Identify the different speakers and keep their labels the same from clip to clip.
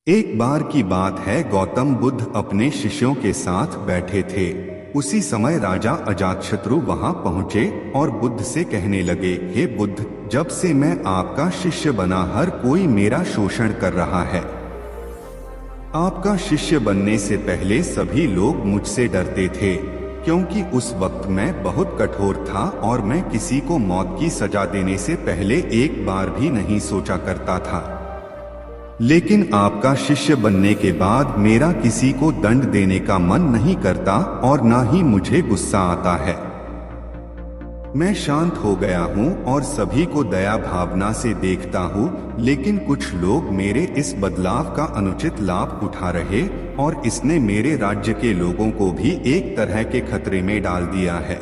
Speaker 1: एक बार की बात है, गौतम बुद्ध अपने शिष्यों के साथ बैठे थे। उसी समय राजा अजातशत्रु वहां पहुंचे और बुद्ध से कहने लगे, हे बुद्ध, जब से मैं आपका शिष्य बना हर कोई मेरा शोषण कर रहा है। आपका शिष्य बनने से पहले सभी लोग मुझसे डरते थे, क्योंकि उस वक्त मैं बहुत कठोर था और मैं किसी को मौत की सजा देने से पहले एक बार भी नहीं सोचा करता था। लेकिन आपका शिष्य बनने के बाद मेरा किसी को दंड देने का मन नहीं करता और ना ही मुझे गुस्सा आता है। मैं शांत हो गया हूँ और सभी को दया भावना से देखता हूँ, लेकिन कुछ लोग मेरे इस बदलाव का अनुचित लाभ उठा रहे और इसने मेरे राज्य के लोगों को भी एक तरह के खतरे में डाल दिया है।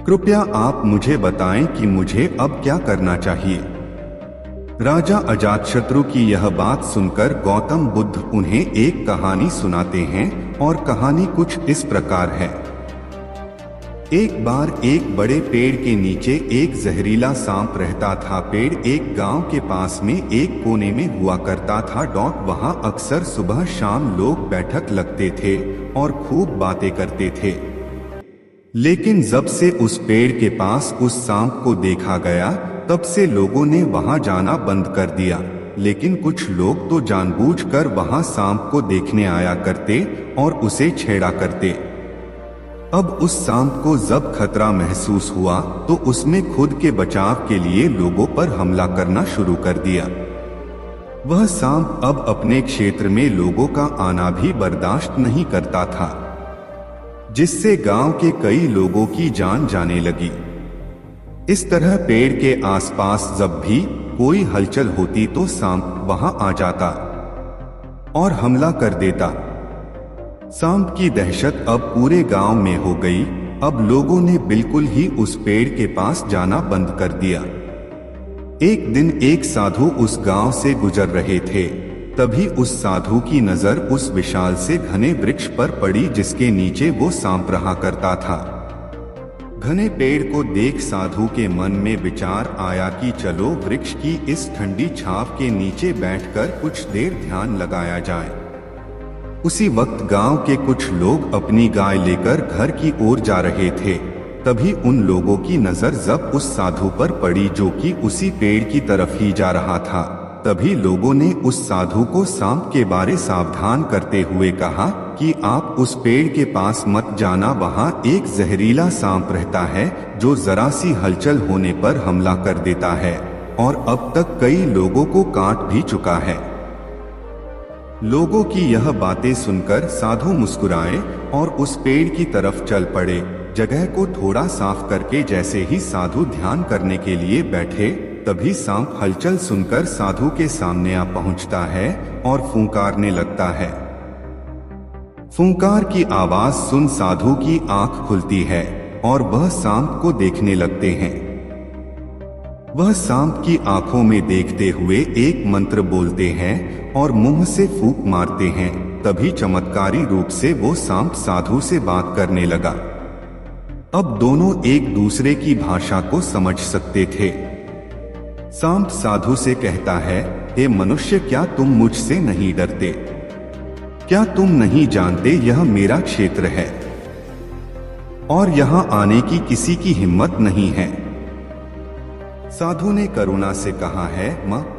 Speaker 1: कृपया आप मुझे बताएं कि मुझे अब क्या करना चाहिए। राजा अजातशत्रु की यह बात सुनकर गौतम बुद्ध उन्हें एक कहानी सुनाते हैं और कहानी कुछ इस प्रकार है। एक बार एक बड़े पेड़ के नीचे एक जहरीला सांप रहता था। पेड़ एक गांव के पास में एक कोने में हुआ करता था। वहां अक्सर सुबह शाम लोग बैठक लगते थे और खूब बातें करते थे। लेकिन जब से उस पेड़ के पास उस सांप को देखा गया, तब से लोगों ने वहां जाना बंद कर दिया। लेकिन कुछ लोग तो जानबूझकर वहां सांप को देखने आया करते और उसे छेड़ा करते। अब उस सांप को जब खतरा महसूस हुआ तो उसने खुद के बचाव के लिए लोगों पर हमला करना शुरू कर दिया। वह सांप अब अपने क्षेत्र में लोगों का आना भी बर्दाश्त नहीं करता था, जिससे गांव के कई लोगों की जान जाने लगी। इस तरह पेड़ के आसपास जब भी कोई हलचल होती तो सांप वहां आ जाता और हमला कर देता। सांप की दहशत अब पूरे गांव में हो गई। अब लोगों ने बिल्कुल ही उस पेड़ के पास जाना बंद कर दिया। एक दिन एक साधु उस गांव से गुजर रहे थे। तभी उस साधु की नजर उस विशाल से घने वृक्ष पर पड़ी, जिसके नीचे वो सांप रहा करता था। घने पेड़ को देख साधु के मन में विचार आया कि चलो वृक्ष की इस ठंडी छांव के नीचे बैठकर कुछ देर ध्यान लगाया जाए। उसी वक्त गांव के कुछ लोग अपनी गाय लेकर घर की ओर जा रहे थे। तभी उन लोगों की नजर जब उस साधु पर पड़ी, जो कि उसी पेड़ की तरफ ही जा रहा था। तभी लोगों ने उस साधु को सांप के बारे सावधान करते हुए कहा कि आप उस पेड़ के पास मत जाना, वहां एक जहरीला सांप रहता है जो जरा सी हलचल होने पर हमला कर देता है और अब तक कई लोगों को काट भी चुका है। लोगों की यह बातें सुनकर साधु मुस्कुराए और उस पेड़ की तरफ चल पड़े। जगह को थोड़ा साफ करके जैसे ही साधु ध्यान करने के लिए बैठे, तभी सांप हलचल सुनकर साधु के सामने आ पहुंचता है और फुंकारने लगता है। फुंकार की आवाज सुन साधु की आंख खुलती है और वह सांप को देखने लगते हैं। वह सांप की आंखों में देखते हुए एक मंत्र बोलते हैं और मुंह से फूंक मारते हैं। तभी चमत्कारी रूप से वो सांप साधु से बात करने लगा। अब दोनों एक दूसरे की भाषा को समझ सकते थे। सांप साधु से कहता है, हे मनुष्य, क्या तुम मुझसे नहीं डरते? क्या तुम नहीं जानते यह मेरा क्षेत्र है और यहाँ आने की किसी की हिम्मत नहीं है? साधु ने करुणा से कहा है,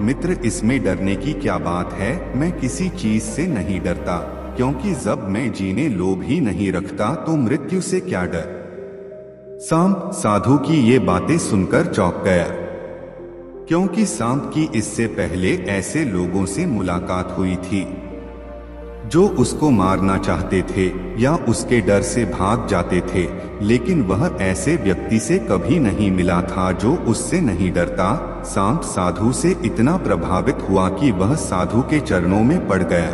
Speaker 1: मित्र, इसमें डरने की क्या बात है? मैं किसी चीज से नहीं डरता, क्योंकि जब मैं जीने लोभ ही नहीं रखता तो मृत्यु से क्या डर। सांप साधु की ये बातें सुनकर चौंक गया, क्योंकि सांप की इससे पहले ऐसे लोगों से मुलाकात हुई थी जो उसको मारना चाहते थे या उसके डर से भाग जाते थे, लेकिन वह ऐसे व्यक्ति से कभी नहीं मिला था जो उससे नहीं डरता। सांप साधु से इतना प्रभावित हुआ कि वह साधु के चरणों में पड़ गया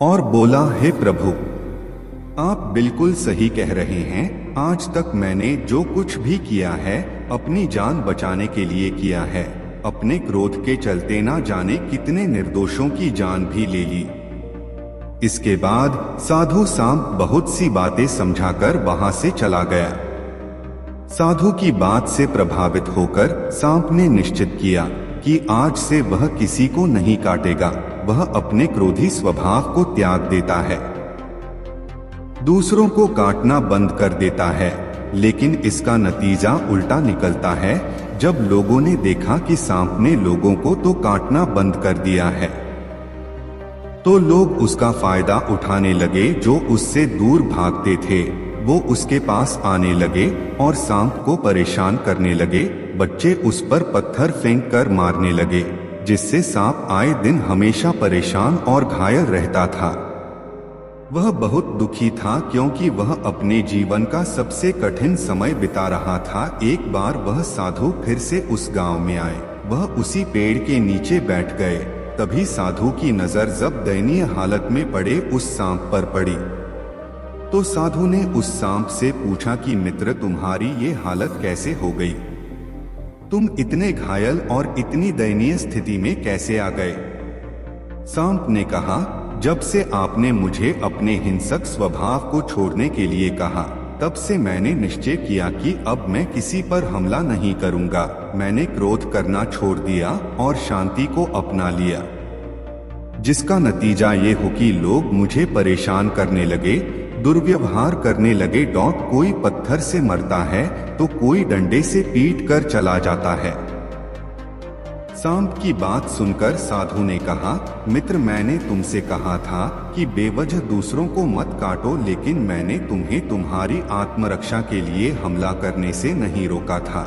Speaker 1: और बोला, हे प्रभु, आप बिल्कुल सही कह रहे हैं। आज तक मैंने जो कुछ भी किया है अपनी जान बचाने के लिए किया है। अपने क्रोध के चलते ना जाने कितने निर्दोषों की जान भी ले ली। इसके बाद साधु सांप बहुत सी बातें समझाकर वहां से चला गया। साधु की बात से प्रभावित होकर सांप ने निश्चित किया कि आज से वह किसी को नहीं काटेगा। वह अपने क्रोधी स्वभाव को त्याग देता है, दूसरों को काटना बंद कर देता है। लेकिन इसका नतीजा उल्टा निकलता है। जब लोगों ने देखा कि सांप ने लोगों को तो काटना बंद कर दिया है, तो लोग उसका फायदा उठाने लगे। जो उससे दूर भागते थे वो उसके पास आने लगे और सांप को परेशान करने लगे। बच्चे उस पर पत्थर फेंक कर मारने लगे, जिससे सांप आए दिन हमेशा परेशान और घायल रहता था। वह बहुत दुखी था क्योंकि वह अपने जीवन का सबसे कठिन समय बिता रहा था। एक बार वह साधु फिर से उस गांव में आए। वह उसी पेड़ के नीचे बैठ गए। तभी साधु की नजर जब दयनीय हालत में पड़े उस सांप पर पड़ी, तो साधु ने उस सांप से पूछा कि मित्र, तुम्हारी ये हालत कैसे हो गई? तुम इतने घायल और इतनी दयनीय स्थिति में कैसे आ गए? सांप ने कहा, जब से आपने मुझे अपने हिंसक स्वभाव को छोड़ने के लिए कहा, तब से मैंने निश्चय किया कि अब मैं किसी पर हमला नहीं करूंगा। मैंने क्रोध करना छोड़ दिया और शांति को अपना लिया, जिसका नतीजा ये हो कि लोग मुझे परेशान करने लगे, दुर्व्यवहार करने लगे। कोई पत्थर से मरता है तो कोई डंडे से पीट कर चला जाता है। सांप की बात सुनकर साधु ने कहा, मित्र, मैंने तुमसे कहा था कि बेवजह दूसरों को मत काटो, लेकिन मैंने तुम्हें तुम्हारी आत्मरक्षा के लिए हमला करने से नहीं रोका था।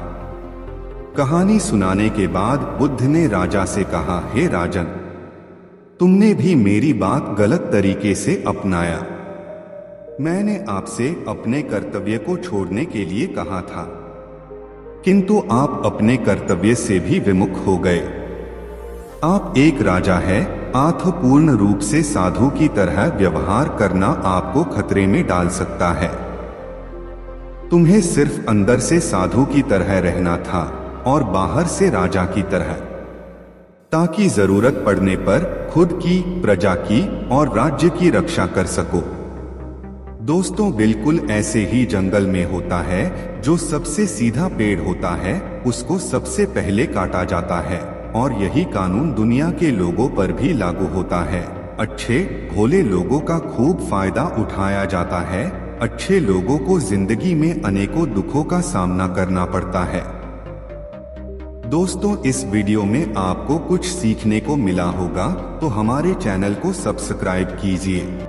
Speaker 1: कहानी सुनाने के बाद बुद्ध ने राजा से कहा, हे राजन, तुमने भी मेरी बात गलत तरीके से अपनाया। मैंने आपसे अपने कर्तव्य को छोड़ने के लिए कहा था, किंतु आप अपने कर्तव्य से भी विमुख हो गए। आप एक राजा है, पूर्ण रूप से साधु की तरह व्यवहार करना आपको खतरे में डाल सकता है। तुम्हें सिर्फ अंदर से साधु की तरह रहना था और बाहर से राजा की तरह, ताकि जरूरत पड़ने पर खुद की, प्रजा की और राज्य की रक्षा कर सको। दोस्तों, बिल्कुल ऐसे ही जंगल में होता है। जो सबसे सीधा पेड़ होता है उसको सबसे पहले काटा जाता है, और यही कानून दुनिया के लोगों पर भी लागू होता है। अच्छे भोले लोगों का खूब फायदा उठाया जाता है। अच्छे लोगों को जिंदगी में अनेकों दुखों का सामना करना पड़ता है। दोस्तों, इस वीडियो में आपको कुछ सीखने को मिला होगा, तो हमारे चैनल को सब्सक्राइब कीजिए।